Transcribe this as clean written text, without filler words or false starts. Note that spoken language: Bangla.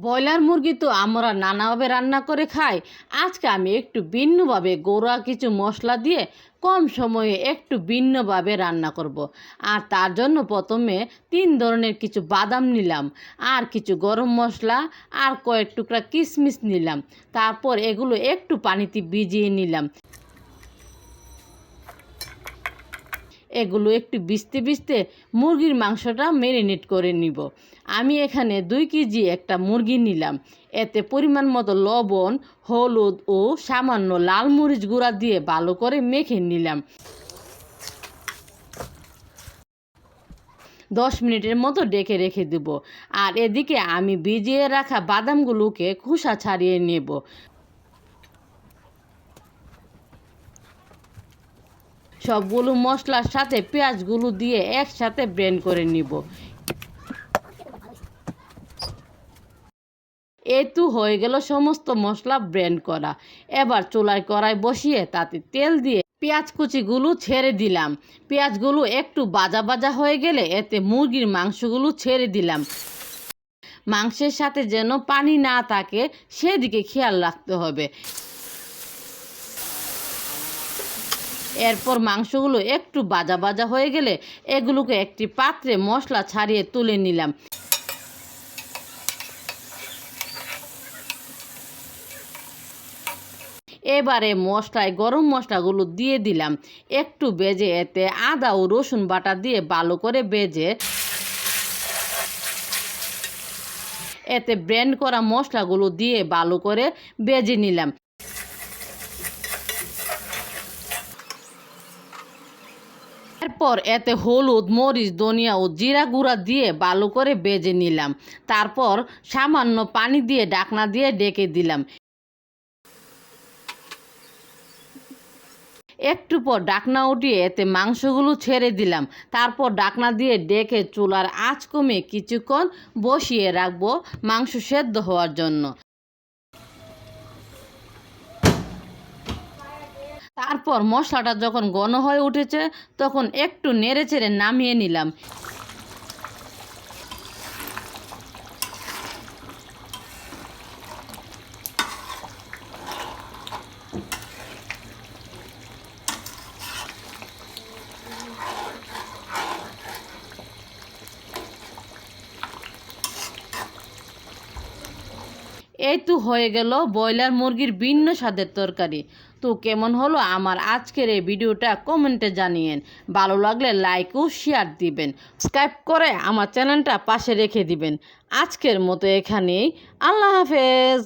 ব্রয়লার মুরগি তো আমরা নানাভাবে রান্না করে খাই। আজকে আমি একটু ভিন্নভাবে গোড়া কিছু মশলা দিয়ে কম সময়ে একটু ভিন্নভাবে রান্না করব। আর তার জন্য প্রথমে 3 ধরনের কিছু বাদাম নিলাম, আর কিছু গরম মশলা, আর কয়েক টুকরা কিশমিশ নিলাম। তারপর এগুলো একটু পানিতে ভিজিয়ে নিলাম। এগুলো একটু ভিজতে ভিজতে মুরগির মাংসটা ম্যারিনেট করে নিব। আমি এখানে 2 কেজি একটা মুরগি নিলাম। এতে পরিমাণ মতো লবণ, হলুদ ও সামান্য লাল মরিচ গুঁড়া দিয়ে ভালো করে মেখে নিলাম। 10 মিনিটের মতো ডেকে রেখে দেব। আর এদিকে আমি ভিজিয়ে রাখা বাদামগুলোকে খোসা ছাড়িয়ে নেব। সবগুলো মশলার সাথে পেঁয়াজগুলো দিয়ে একসাথে ব্লেন্ড করে নিব। এই তো হয়ে গেল সমস্ত মশলা ব্লেন্ড করা। এবার চুলায় কড়াই বসিয়ে তাতে তেল দিয়ে পেঁয়াজ কুচিগুলো ছেড়ে দিলাম। পেঁয়াজগুলো একটু ভাজা ভাজা হয়ে গেলে এতে মুরগির মাংসগুলো ছেড়ে দিলাম। মাংসের সাথে যেন পানি না থাকে সেদিকে খেয়াল রাখতে হবে। এরপর মাংসগুলো একটু ভাজা ভাজা হয়ে গেলে এগুলোকে একটি পাত্রে মশলা ছাড়িয়ে তুলে নিলাম। এবারে মশলায় গরম মশলাগুলো দিয়ে দিলাম। একটু ভেজে এতে আদা ও রসুন বাটা দিয়ে ভালো করে ভেজে এতে ব্লেন্ড করা মশলাগুলো দিয়ে ভালো করে ভেজে নিলাম। এরপর এতে হলুদ, মরিচ, ধনিয়া ও জিরা গুঁড়া দিয়ে ভালো করে ভেজে নিলাম। তারপর সামান্য পানি দিয়ে ঢাকনা দিয়ে ঢেকে দিলাম। একটু পর ঢাকনা উঠিয়ে এতে মাংসগুলো ছেড়ে দিলাম। তারপর ঢাকনা দিয়ে ঢেকে চুলার আঁচ কমিয়ে কিছুক্ষণ বসিয়ে রাখবো মাংস সেদ্ধ হওয়ার জন্য। তারপর মশলাটা যখন ঘন হয়ে উঠেছে তখন একটু নেড়ে চেড়ে নামিয়ে নিলাম। এই তো হয়ে গেল ব্রয়লার মুরগির ভিন্ন স্বাদের তরকারি। তো কেমন হলো আমার আজকের এই ভিডিওটা কমেন্টে জানিয়েন। ভালো লাগলে লাইক ও শেয়ার দিবেন। সাবস্ক্রাইব করে আমার চ্যানেলটা পাশে রেখে দিবেন। আজকের মতো এখানেই। আল্লাহ হাফেজ।